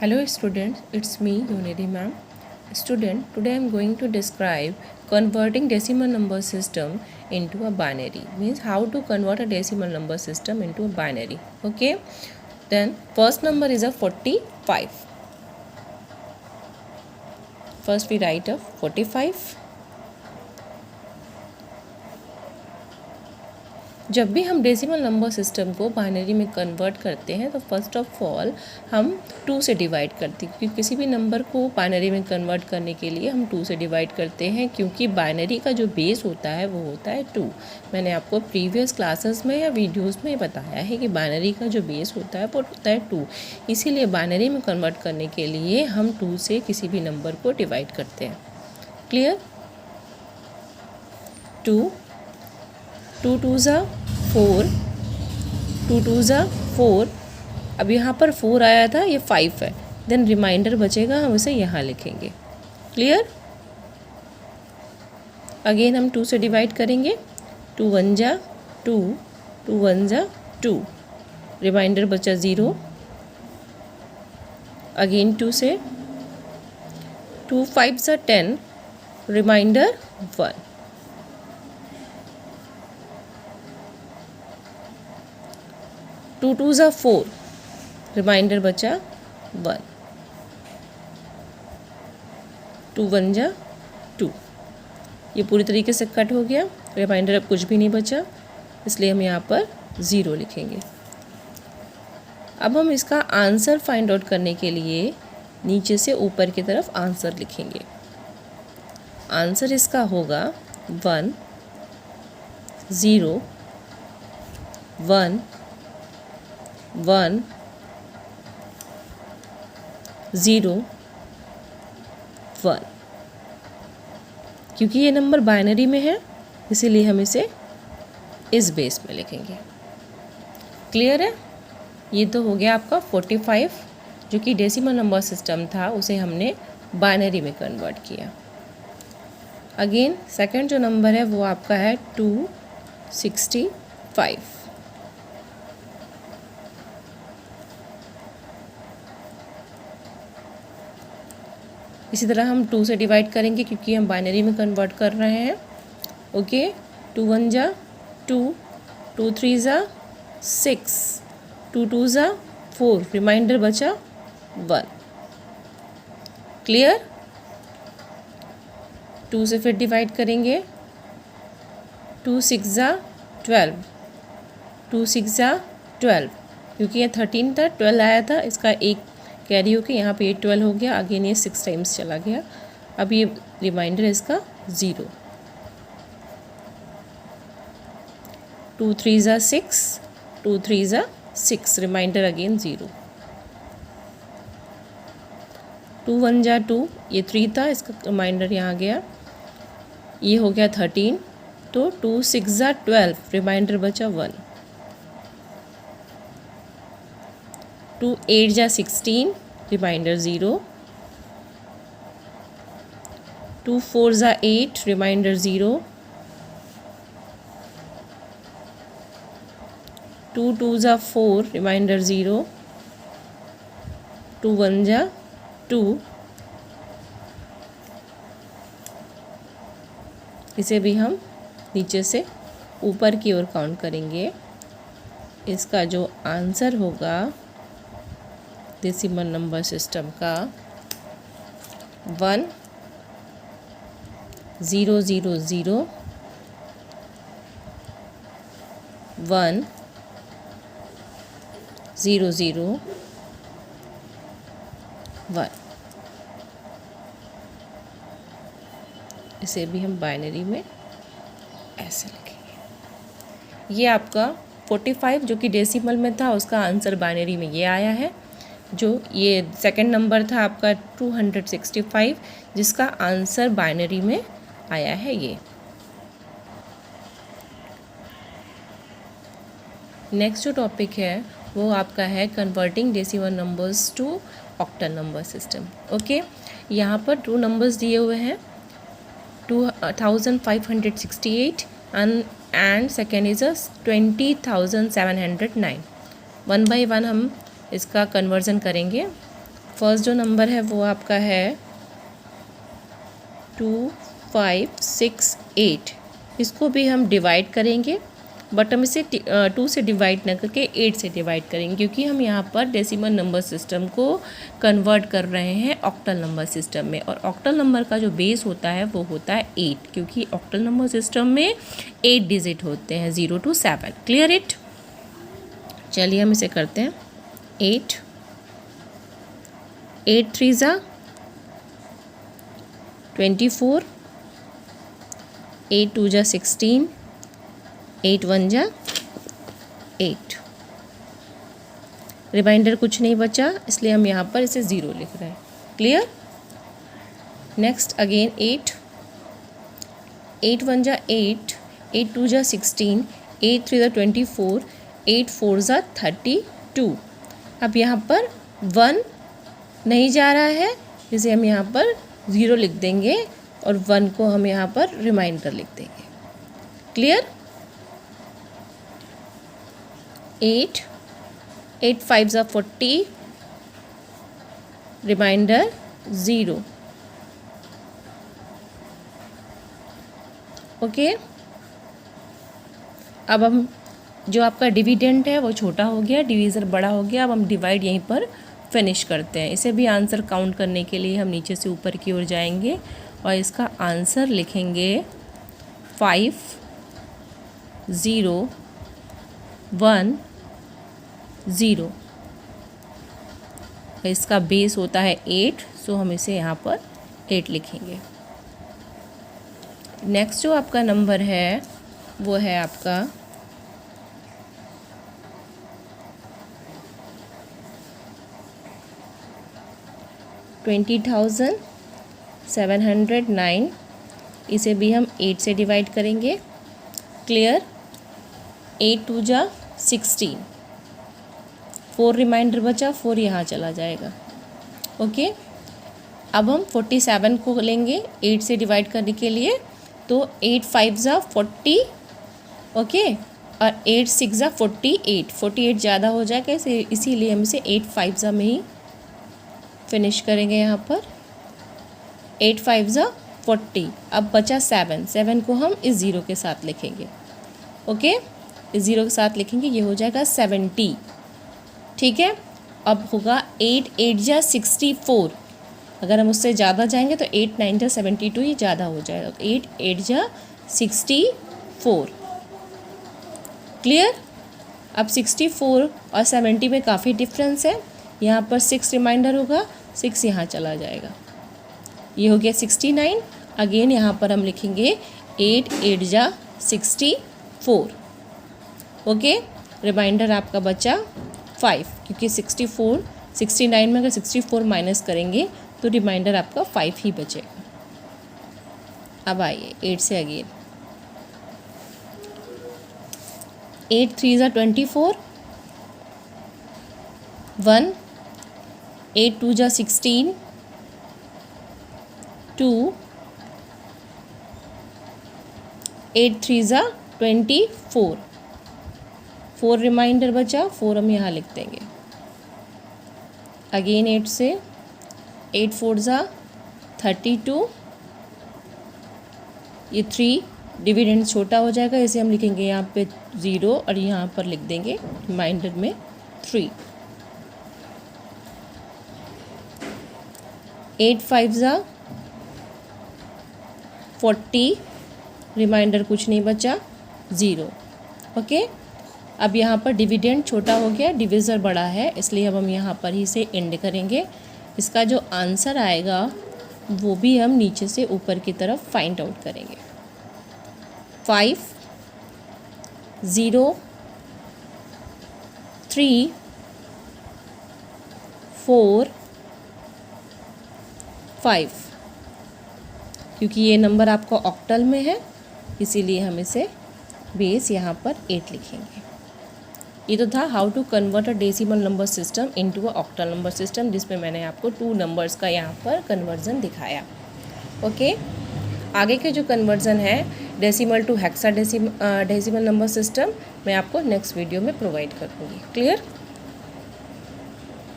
Hello students, it's me Yuniri ma'am. Student, today I am going to describe converting decimal number system into a binary. Means how to convert a decimal number system into a binary. Okay. Then first number is a 45. First we write a 45. जब भी हम decimal number system को binary में convert करते हैं तो first of all हम 2 से डिवाइड करते हैं, क्योंकि किसी भी नंबर को बाइनरी में कन्वर्ट करने के लिए हम 2 से डिवाइड करते हैं, क्योंकि बाइनरी का जो बेस होता है वो होता है 2। मैंने आपको प्रीवियस क्लासेस में या वीडियोस में बताया है कि बाइनरी का जो बेस होता है वो होता है 2। इसीलिए बाइनरी में कन्वर्ट करने के लिए हम 2 से किसी भी नंबर को डिवाइड करते हैं। क्लियर? 2 2 ज़ा 4, 2 ज़ा 4। अब यहाँ पर 4 आया था, ये 5 है, देन रिमाइंडर बचेगा, हम इसे यहाँ लिखेंगे। क्लियर? अगेन हम 2 से डिवाइड करेंगे। 2 1 ज़ा 2, 2 1 ज़ा 2, रिमाइंडर बचा 0। अगेन 2 से 2 5 ज़ा 10, रिमाइंडर 1। 2 2 ज़ा 4, रिमाइंडर बचा 1। 2 1 ज़ा 2, ये पूरी तरीके से कट हो गया, रिमाइंडर अब कुछ भी नहीं बचा, इसलिए हम यहाँ पर 0 लिखेंगे। अब हम इसका आंसर फाइंड आउट करने के लिए नीचे से ऊपर की तरफ आंसर लिखेंगे। आंसर इसका होगा 1 0 1 1 0 1। क्योंकि ये नंबर बाइनरी में है इसीलिए हम इसे इस बेस में लिखेंगे। क्लियर है? ये तो हो गया आपका 45, जो कि डेसिमल नंबर सिस्टम था उसे हमने बाइनरी में कन्वर्ट किया। अगेन सेकंड जो नंबर है वो आपका है 265। इसी तरह हम 2 से डिवाइड करेंगे, क्योंकि हम बाइनरी में कन्वर्ट कर रहे हैं। ओके, 2 1 ज़ा 2, 2 3 ज़ा 6, 2 2 ज़ा 4, रिमाइंडर बचा 1। क्लियर? 2 से फिर डिवाइड करेंगे। 2 6 ज़ा 12, 2 6 ज़ा 12, क्योंकि ये 13 था, 12 आया था, इसका एक कैरी होके यहाँ पे 12 हो गया। अगेन ये 6 टाइम्स चला गया। अब ये रिमाइंडर इसका 0। 2 3 ज़ा 6, 2 3 ज़ा 6, रिमाइंडर अगेन 0। 2 1 ज़ा 2, ये 3 था, इसका रिमाइंडर यहाँ गया, ये हो गया 13। तो 2 6 ज़ा 12, रिमाइंडर बचा 1। 2 8 ज़ा 16, रिमाइंडर 0। 2 4 ज़ा 8, रिमाइंडर 0। 2 2 ज़ा 4, रिमाइंडर 0। 2 1 ज़ा 2, इसे भी हम नीचे से ऊपर की ओर काउंट करेंगे। इसका जो आंसर होगा डेसिमल नंबर सिस्टम का 1 0 0 0 1 0 0 1। इसे भी हम बाइनरी में ऐसे लिखेंगे। ये आपका 45 जो कि डेसिमल में था, उसका आंसर बाइनरी में ये आया है। जो ये सेकंड नंबर था आपका 265, जिसका आंसर बाइनरी में आया है ये। नेक्स्ट जो टॉपिक है वो आपका है converting decimal numbers to octal number system. Okay, यहाँ पर 2 नंबर्स दिए हुए हैं, 2568 एंड सेकेंड इज 20,709। 1 बाई 1 हम इसका कन्वर्जन करेंगे। फर्स्ट जो नंबर है वो आपका है 2568। इसको भी हम डिवाइड करेंगे, बट हम इसे 2 से डिवाइड ना करके 8 से डिवाइड करेंगे, क्योंकि हम यहाँ पर डेसिमल नंबर सिस्टम को कन्वर्ट कर रहे हैं ऑक्टल नंबर सिस्टम में। और ऑक्टल नंबर का जो बेस होता है वो होता है 8, क्योंकि ऑक्टल नंबर सिस्टम में 8 डिजिट होते हैं 0 to 7। Clear it? चलिए हम इसे करते हैं। 8 3 ज़ा 24, 8 2 ज़ा 16, 8 1 ज़ा 8। रिमाइंडर कुछ नहीं बचा, इसलिए हम यहाँ पर इसे 0 लिख रहे हैं। क्लियर? नेक्स्ट अगेन 8 1 ज़ा 8, 8 2 ज़ा 16, 8 3 ज़ा 24, 8 4 ज़ा 32। अब यहाँ पर 1 नहीं जा रहा है, इसे हम यहाँ पर 0 लिख देंगे और 1 को हम यहाँ पर रिमाइंडर लिख देंगे। क्लियर? 8 5 ज़ा 40, रिमाइंडर 0। ओके, अब हम जो आपका डिविडेंड है वो छोटा हो गया, डिवीज़र बड़ा हो गया। अब हम डिवाइड यहीं पर फिनिश करते हैं। इसे भी आंसर काउंट करने के लिए हम नीचे से ऊपर की ओर जाएंगे और इसका आंसर लिखेंगे 5 0 1 0। इसका बेस होता है 8, सो हम इसे यहाँ पर 8 लिखेंगे। नेक्स्ट जो आपका नंबर है वो है आपका 20,709। इसे भी हम 8 से डिवाइड करेंगे। क्लियर? 8 2 ज़ा 16, 4 रिमाइंडर बचा, 4 यहाँ चला जाएगा। ओके, अब हम 47 को लेंगे 8 से डिवाइड करने के लिए, तो 8 5 ज़ा 40। ओके, और 8 6 ज़ा 48, 48 ज़्यादा हो जाएगा, इसीलिए हम इसे 8 5 ज़ा में ही फिनिश करेंगे। यहाँ पर 8 5 ज़ा 40। अब बचा 7, 7 को हम इस 0 के साथ लिखेंगे। ओके, इस 0 के साथ लिखेंगे, ये हो जाएगा 70। ठीक है, अब होगा 8 8 ज़ा 64। अगर हम उससे ज़्यादा जाएंगे तो 8 9 ज़ा 72, ये ज़्यादा हो जाएगा। 8 8 ज़ा 64। क्लियर? अब 64 और 70 में काफ़ी डिफरेंस है। यहाँ पर 6 रिमाइंडर होगा, 6 यहाँ चला जाएगा, ये हो गया 69। अगेन यहाँ पर हम लिखेंगे 8 8 ज़ा 64। ओके, रिमाइंडर आपका बचा 5, क्योंकि 69 में अगर 64 माइनस करेंगे तो रिमाइंडर आपका 5 ही बचेगा। अब आइए 8 से अगेन 8 3 ज़ा 24, 1 8 2 ज़ा 16, 2 8 3 ज़ा 24, 4 रिमाइंडर बचा, 4 हम यहाँ लिख देंगे। अगेन 8 से 8 4 ज़ा 32, ये 3 डिविडेंड छोटा हो जाएगा, इसे हम लिखेंगे यहाँ पे 0 और यहाँ पर लिख देंगे रिमाइंडर में 3। 8 5 ज़ा 40, रिमाइंडर कुछ नहीं बचा, 0। ओके, अब यहाँ पर डिविडेंड छोटा हो गया, डिविज़र बड़ा है, इसलिए अब हम यहाँ पर ही से एंड करेंगे। इसका जो आंसर आएगा वो भी हम नीचे से ऊपर की तरफ फाइंड आउट करेंगे। 5 0 3 4 5, क्योंकि ये नंबर आपको ऑक्टल में है, इसीलिए हम इसे बेस यहाँ पर 8 लिखेंगे। ये तो था how to convert a decimal number system into a octal number system, जिसमें मैंने आपको 2 नंबर्स का यहाँ पर कन्वर्जन दिखाया। ओके, आगे के जो कन्वर्जन है decimal to hexadecimal number system मैं आपको नेक्स्ट वीडियो में प्रोवाइड कर दूँगी। क्लियर?